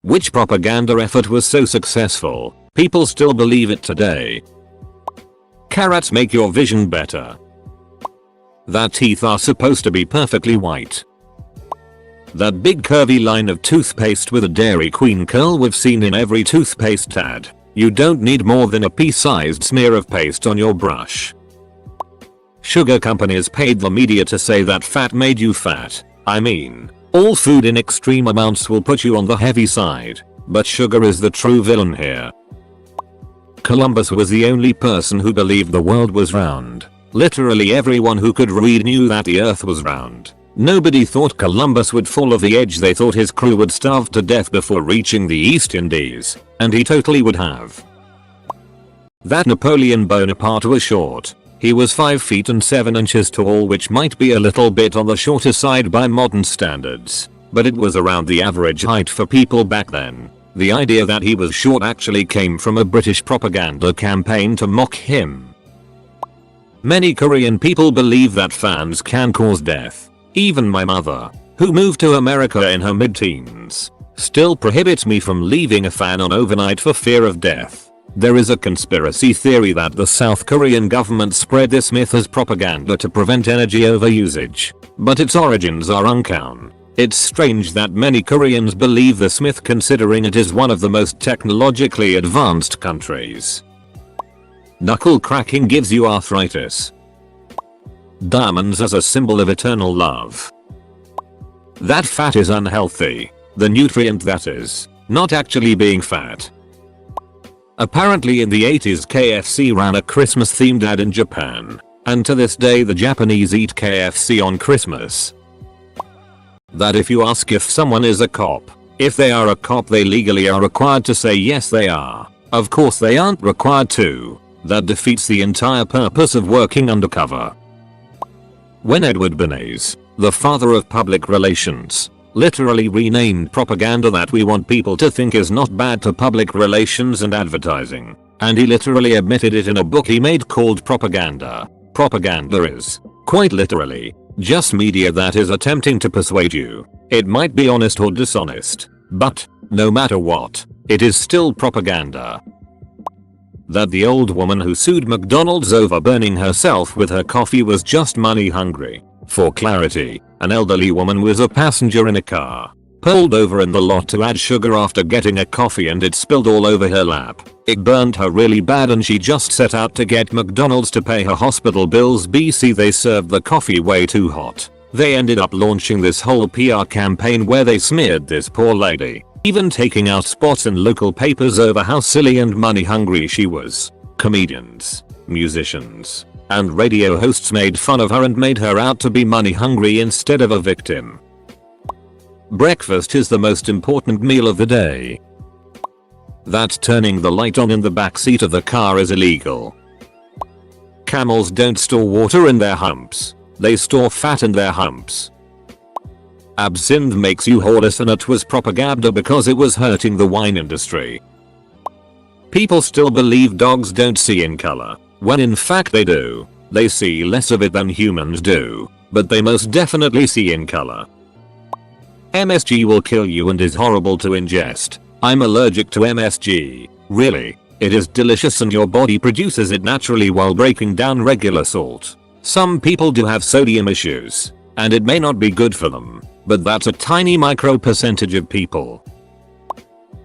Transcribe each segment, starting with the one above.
Which propaganda effort was so successful? People still believe it today. Carrots make your vision better. That teeth are supposed to be perfectly white. That big curvy line of toothpaste with a Dairy Queen curl we've seen in every toothpaste ad. You don't need more than a pea-sized smear of paste on your brush. Sugar companies paid the media to say that fat made you fat. I mean, all food in extreme amounts will put you on the heavy side, but sugar is the true villain here. Columbus was the only person who believed the world was round. Literally everyone who could read knew that the earth was round. Nobody thought Columbus would fall off the edge. They thought his crew would starve to death before reaching the East Indies, and he totally would have. That Napoleon Bonaparte was short. He was 5 feet and 7 inches tall, which might be a little bit on the shorter side by modern standards, but it was around the average height for people back then. The idea that he was short actually came from a British propaganda campaign to mock him. Many Korean people believe that fans can cause death. Even my mother, who moved to America in her mid-teens, still prohibits me from leaving a fan on overnight for fear of death. There is a conspiracy theory that the South Korean government spread this myth as propaganda to prevent energy overusage, but its origins are unknown. It's strange that many Koreans believe this myth considering it is one of the most technologically advanced countries. Knuckle cracking gives you arthritis. Diamonds as a symbol of eternal love. That fat is unhealthy. The nutrient that is, not actually being fat. Apparently in the 80s KFC ran a Christmas themed ad in Japan, and to this day the Japanese eat KFC on Christmas. That if you ask if someone is a cop, if they are a cop they legally are required to say yes they are. Of course they aren't required to. That defeats the entire purpose of working undercover. When Edward Bernays, the father of public relations, literally renamed propaganda that we want people to think is not bad to public relations and advertising, and he literally admitted it in a book he made called Propaganda. Propaganda is, quite literally, just media that is attempting to persuade you. It might be honest or dishonest, but, no matter what, it is still propaganda. That the old woman who sued McDonald's over burning herself with her coffee was just money hungry. For clarity, an elderly woman was a passenger in a car, pulled over in the lot to add sugar after getting a coffee and it spilled all over her lap. It burned her really bad and she just set out to get McDonald's to pay her hospital bills. BC they served the coffee way too hot. They ended up launching this whole PR campaign where they smeared this poor lady, even taking out spots in local papers over how silly and money hungry she was. Comedians, musicians, and radio hosts made fun of her and made her out to be money hungry instead of a victim. Breakfast is the most important meal of the day. That turning the light on in the backseat of the car is illegal. Camels don't store water in their humps. They store fat in their humps. Absinthe makes you horeless and it was propaganda because it was hurting the wine industry. People still believe dogs don't see in color, when in fact they do. They see less of it than humans do, but they most definitely see in color. MSG will kill you and is horrible to ingest. I'm allergic to MSG. Really? It is delicious and your body produces it naturally while breaking down regular salt. Some people do have sodium issues, and it may not be good for them, but that's a tiny micro percentage of people.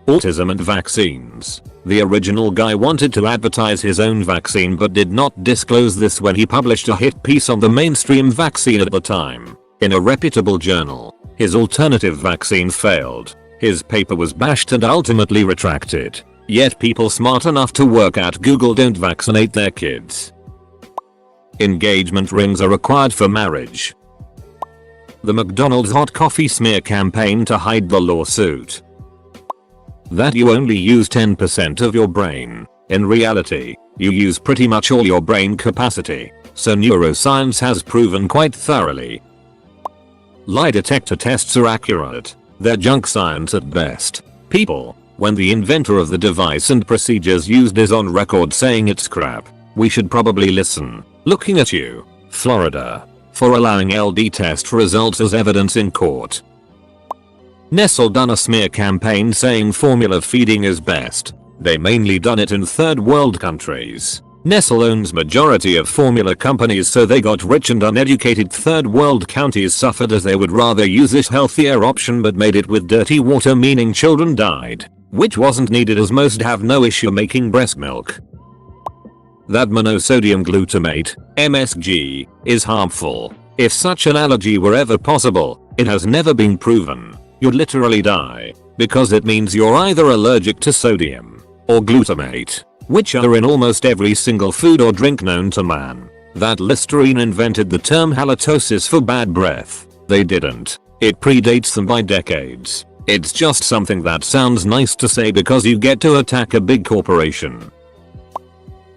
Autism and vaccines. The original guy wanted to advertise his own vaccine but did not disclose this when he published a hit piece on the mainstream vaccine at the time, in a reputable journal. His alternative vaccine failed. His paper was bashed and ultimately retracted. Yet people smart enough to work at Google don't vaccinate their kids. Engagement rings are required for marriage. The McDonald's hot coffee smear campaign to hide the lawsuit. That you only use 10% of your brain. In reality, you use pretty much all your brain capacity, so neuroscience has proven quite thoroughly. Lie detector tests are accurate. They're junk science at best. People, when the inventor of the device and procedures used is on record saying it's crap, we should probably listen. Looking at you, Florida, for allowing LD test results as evidence in court. Nestle done a smear campaign saying formula feeding is best. They mainly done it in third world countries. Nestle owns majority of formula companies, so they got rich, and uneducated third world counties suffered as they would rather use this healthier option but made it with dirty water, meaning children died, which wasn't needed as most have no issue making breast milk. That monosodium glutamate, MSG, is harmful. If such an allergy were ever possible, it has never been proven. You'd literally die, because it means you're either allergic to sodium or glutamate, which are in almost every single food or drink known to man. That Listerine invented the term halitosis for bad breath. They didn't. It predates them by decades. It's just something that sounds nice to say because you get to attack a big corporation.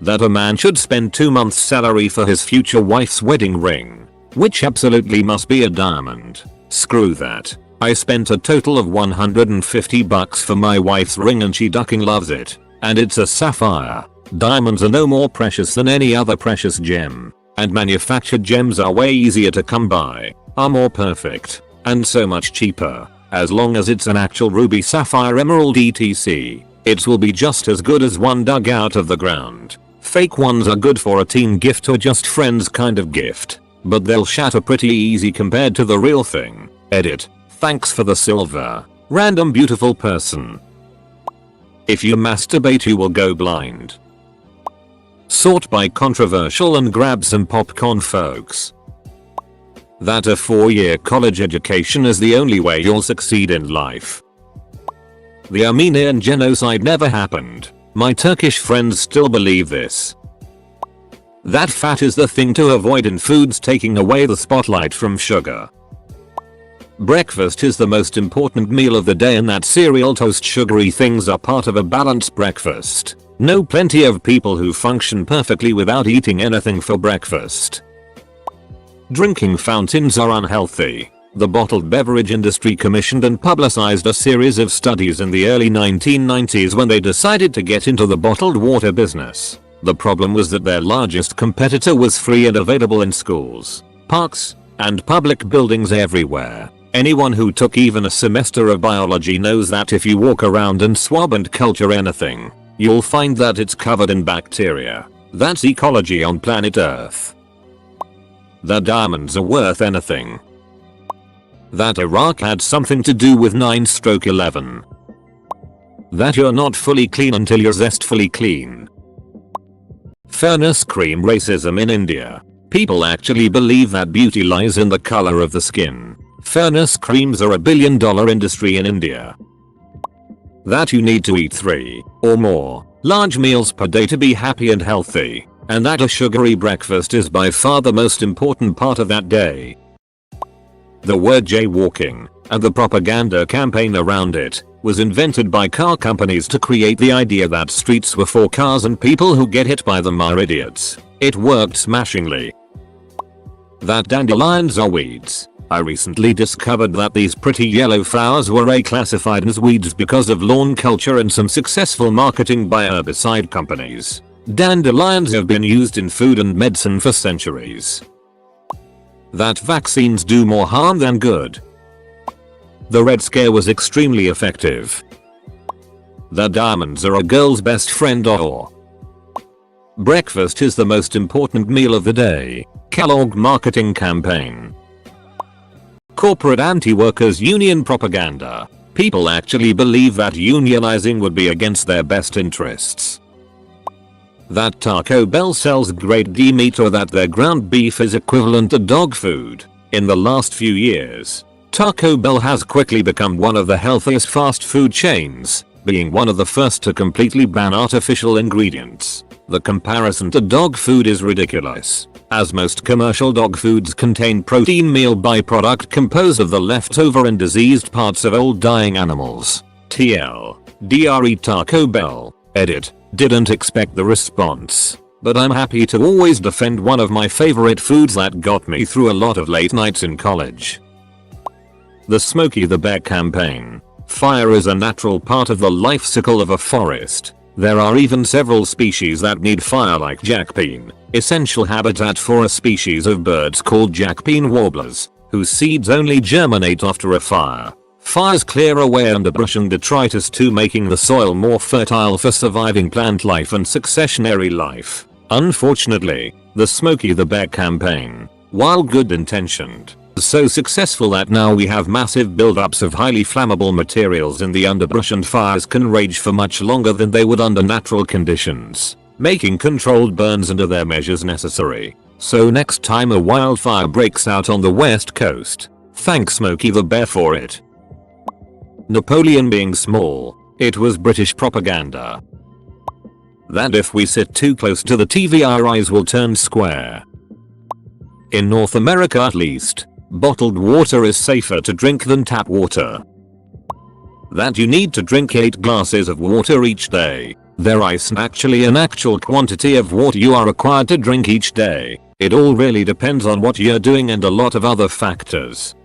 That a man should spend 2 months' salary for his future wife's wedding ring, which absolutely must be a diamond. Screw that. I spent a total of $150 for my wife's ring and she ducking loves it. And it's a sapphire. Diamonds are no more precious than any other precious gem. And manufactured gems are way easier to come by, are more perfect, and so much cheaper. As long as it's an actual ruby, sapphire, emerald etc. It will be just as good as one dug out of the ground. Fake ones are good for a team gift or just friends kind of gift, but they'll shatter pretty easy compared to the real thing. Edit. Thanks for the silver. Random beautiful person. If you masturbate you will go blind. Sort by controversial and grab some popcorn, folks. That a 4-year college education is the only way you'll succeed in life. The Armenian genocide never happened. My Turkish friends still believe this. That fat is the thing to avoid in foods, taking away the spotlight from sugar. Breakfast is the most important meal of the day, and that cereal, toast, sugary things are part of a balanced breakfast. Know plenty of people who function perfectly without eating anything for breakfast. Drinking fountains are unhealthy. The bottled beverage industry commissioned and publicized a series of studies in the early 1990s when they decided to get into the bottled water business. The problem was that their largest competitor was free and available in schools, parks, and public buildings everywhere. Anyone who took even a semester of biology knows that if you walk around and swab and culture anything, you'll find that it's covered in bacteria. That's ecology on planet Earth. That diamonds are worth anything. That Iraq had something to do with 9/11. That you're not fully clean until you're zestfully clean. Fairness cream racism in India. People actually believe that beauty lies in the color of the skin. Fairness creams are $1 billion industry in India. That you need to eat 3 or more large meals per day to be happy and healthy. And that a sugary breakfast is by far the most important part of that day. The word jaywalking, and the propaganda campaign around it, was invented by car companies to create the idea that streets were for cars and people who get hit by them are idiots. It worked smashingly. That dandelions are weeds. I recently discovered that these pretty yellow flowers were classified as weeds because of lawn culture and some successful marketing by herbicide companies. Dandelions have been used in food and medicine for centuries. That vaccines do more harm than good. The Red Scare was extremely effective. That diamonds are a girl's best friend, or breakfast is the most important meal of the day. Kellogg marketing campaign. Corporate anti-workers union propaganda. People actually believe that unionizing would be against their best interests. That Taco Bell sells grade D meat, or that their ground beef is equivalent to dog food. In the last few years, Taco Bell has quickly become one of the healthiest fast food chains, being one of the first to completely ban artificial ingredients. The comparison to dog food is ridiculous, as most commercial dog foods contain protein meal byproduct composed of the leftover and diseased parts of old dying animals. TLDRE Taco Bell. Edit. Didn't expect the response, but I'm happy to always defend one of my favorite foods that got me through a lot of late nights in college. The Smokey the Bear campaign. Fire is a natural part of the life cycle of a forest. There are even several species that need fire, like jackpine, essential habitat for a species of birds called jackpine warblers, whose seeds only germinate after a fire. Fires clear away underbrush and detritus too, making the soil more fertile for surviving plant life and successionary life. Unfortunately, the Smokey the Bear campaign, while good intentioned, was so successful that now we have massive buildups of highly flammable materials in the underbrush, and fires can rage for much longer than they would under natural conditions, making controlled burns and other measures necessary. So next time a wildfire breaks out on the west coast, thank Smokey the Bear for it. Napoleon being small, it was British propaganda that if we sit too close to the TV our eyes will turn square. In North America at least, bottled water is safer to drink than tap water. That you need to drink 8 glasses of water each day. There isn't actually an actual quantity of water you are required to drink each day. It all really depends on what you're doing and a lot of other factors.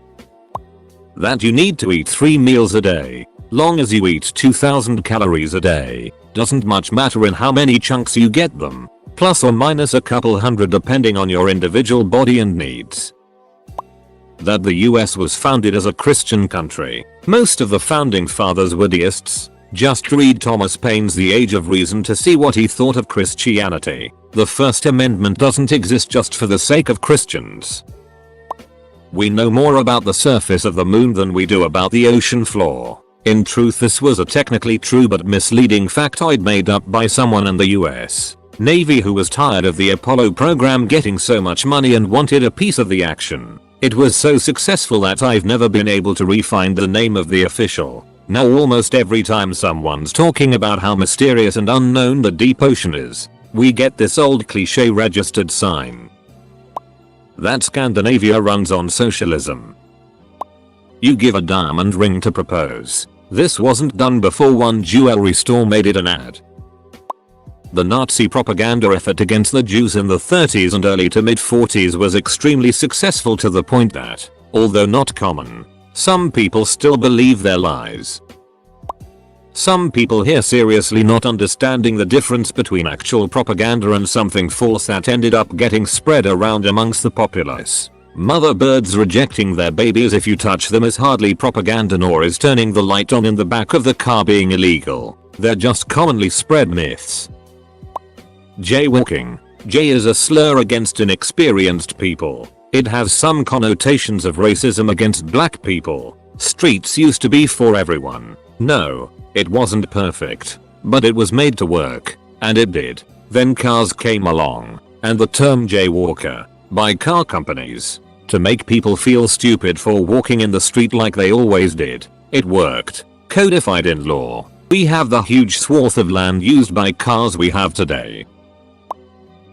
That you need to eat 3 meals a day, long as you eat 2000 calories a day. Doesn't much matter in how many chunks you get them, plus or minus a couple hundred depending on your individual body and needs. That the US was founded as a Christian country. Most of the founding fathers were deists. Just read Thomas Paine's The Age of Reason to see what he thought of Christianity. The First Amendment doesn't exist just for the sake of Christians. We know more about the surface of the moon than we do about the ocean floor. In truth, this was a technically true but misleading factoid made up by someone in the US Navy who was tired of the Apollo program getting so much money and wanted a piece of the action. It was so successful that I've never been able to re-find the name of the official. Now almost every time someone's talking about how mysterious and unknown the deep ocean is, we get this old cliche registered sign that Scandinavia runs on socialism. You give a diamond ring to propose. This wasn't done before one jewelry store made it an ad. The Nazi propaganda effort against the Jews in the 30s and early to mid 40s was extremely successful to the point that, although not common, some people still believe their lies. Some people here seriously not understanding the difference between actual propaganda and something false that ended up getting spread around amongst the populace. Mother birds rejecting their babies if you touch them is hardly propaganda, nor is turning the light on in the back of the car being illegal. They're just commonly spread myths. Jaywalking. Jay is a slur against inexperienced people. It has some connotations of racism against black people. Streets used to be for everyone. No, it wasn't perfect, but it was made to work, and it did. Then cars came along, and the term jaywalker, by car companies, to make people feel stupid for walking in the street like they always did. It worked. Codified in law. We have the huge swath of land used by cars we have today.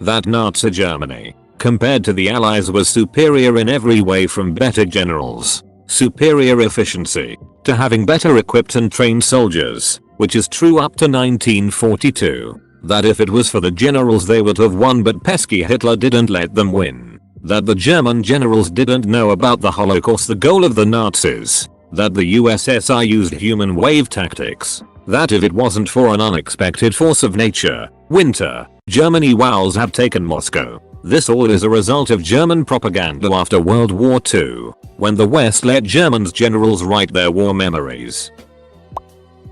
That Nazi Germany, compared to the Allies, was superior in every way, from better generals, superior efficiency, to having better equipped and trained soldiers, which is true up to 1942. That if it was for the generals they would have won, but pesky Hitler didn't let them win. That the German generals didn't know about the Holocaust, the goal of the Nazis. That the USSR used human wave tactics. That if it wasn't for an unexpected force of nature, winter, Germany wows have taken Moscow. This all is a result of German propaganda after World War II, when the West let Germans generals write their war memories.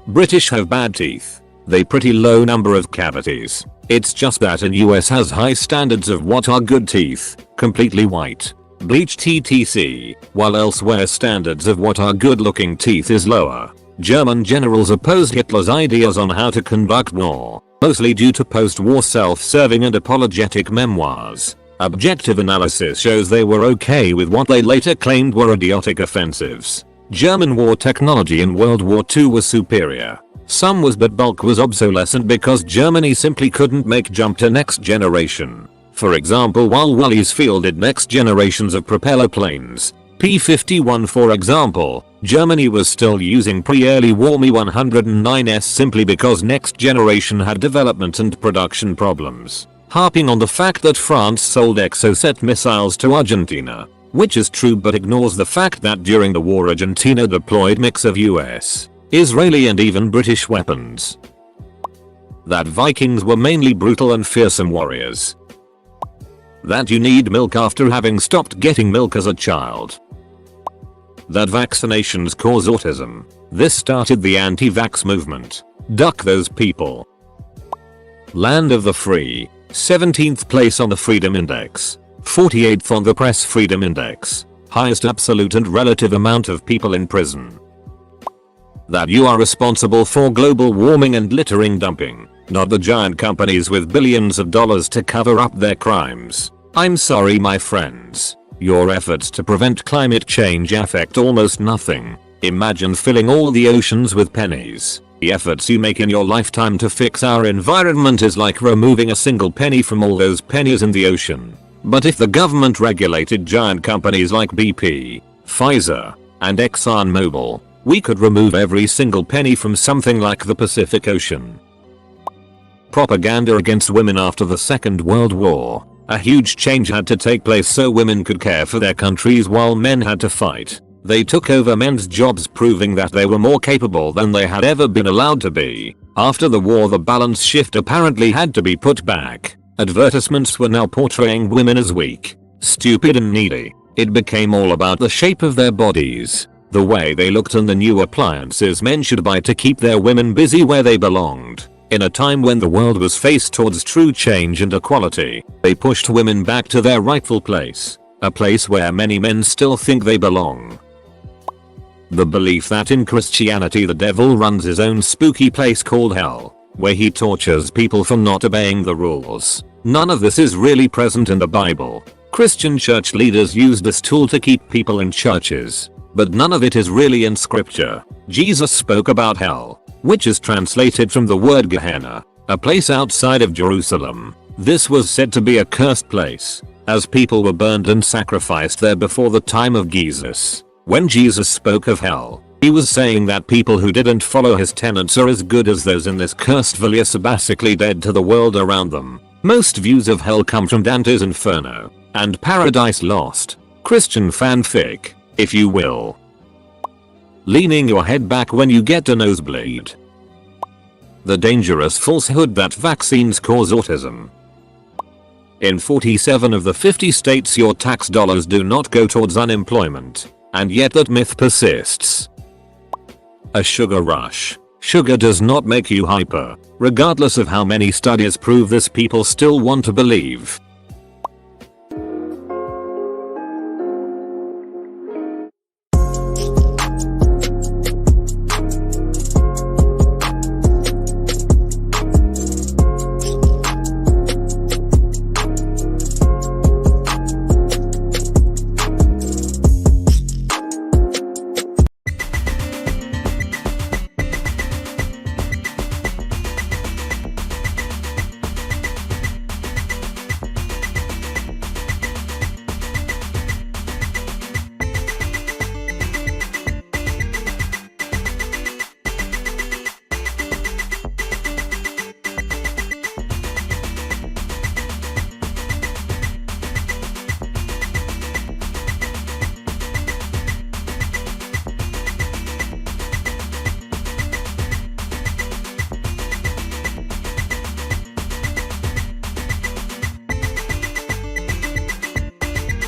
British have bad teeth. They pretty low number of cavities. It's just that in US has high standards of what are good teeth, completely white, bleached etc, while elsewhere standards of what are good looking teeth is lower. German generals opposed Hitler's ideas on how to conduct war, mostly due to post-war self-serving and apologetic memoirs. Objective analysis shows they were okay with what they later claimed were idiotic offensives. German war technology in World War II was superior. Some was, but bulk was obsolescent because Germany simply couldn't make jump to next generation. For example, while Wallis fielded next generations of propeller planes, P-51 for example, Germany was still using pre-early war Me-109s simply because next generation had development and production problems. Harping on the fact that France sold Exocet missiles to Argentina, which is true but ignores the fact that during the war Argentina deployed mix of US, Israeli and even British weapons. That Vikings were mainly brutal and fearsome warriors. That you need milk after having stopped getting milk as a child. that vaccinations cause autism. This started the anti-vax movement. Duck those people. Land of the free. 17th place on the Freedom Index. 48th on the Press Freedom Index. Highest absolute and relative amount of people in prison. That you are responsible for global warming and littering dumping, not the giant companies with billions of dollars to cover up their crimes. I'm sorry my friends. Your efforts to prevent climate change affect almost nothing. Imagine filling all the oceans with pennies. The efforts you make in your lifetime to fix our environment is like removing a single penny from all those pennies in the ocean. But if the government regulated giant companies like BP, Pfizer, and ExxonMobil, we could remove every single penny from something like the Pacific Ocean. Propaganda against women after the Second World War. A huge change had to take place so women could care for their countries while men had to fight. They took over men's jobs, proving that they were more capable than they had ever been allowed to be. After the war, the balance shift apparently had to be put back. Advertisements were now portraying women as weak, stupid and needy. It became all about the shape of their bodies, the way they looked and the new appliances men should buy to keep their women busy where they belonged. In a time when the world was faced towards true change and equality, they pushed women back to their rightful place, a place where many men still think they belong. The belief that in Christianity the devil runs his own spooky place called hell, where he tortures people for not obeying the rules. None of this is really present in the Bible. Christian church leaders use this tool to keep people in churches, but none of it is really in scripture. Jesus spoke about hell, which is translated from the word Gehenna, a place outside of Jerusalem. This was said to be a cursed place, as people were burned and sacrificed there before the time of Jesus. When Jesus spoke of hell, he was saying that people who didn't follow his tenets are as good as those in this cursed village, basically dead to the world around them. Most views of hell come from Dante's Inferno and Paradise Lost. Christian fanfic, if you will. Leaning your head back when you get a nosebleed. The dangerous falsehood that vaccines cause autism. In 47 of the 50 states your tax dollars do not go towards unemployment, and yet that myth persists. A sugar rush. Sugar does not make you hyper. Regardless of how many studies prove this, people still want to believe.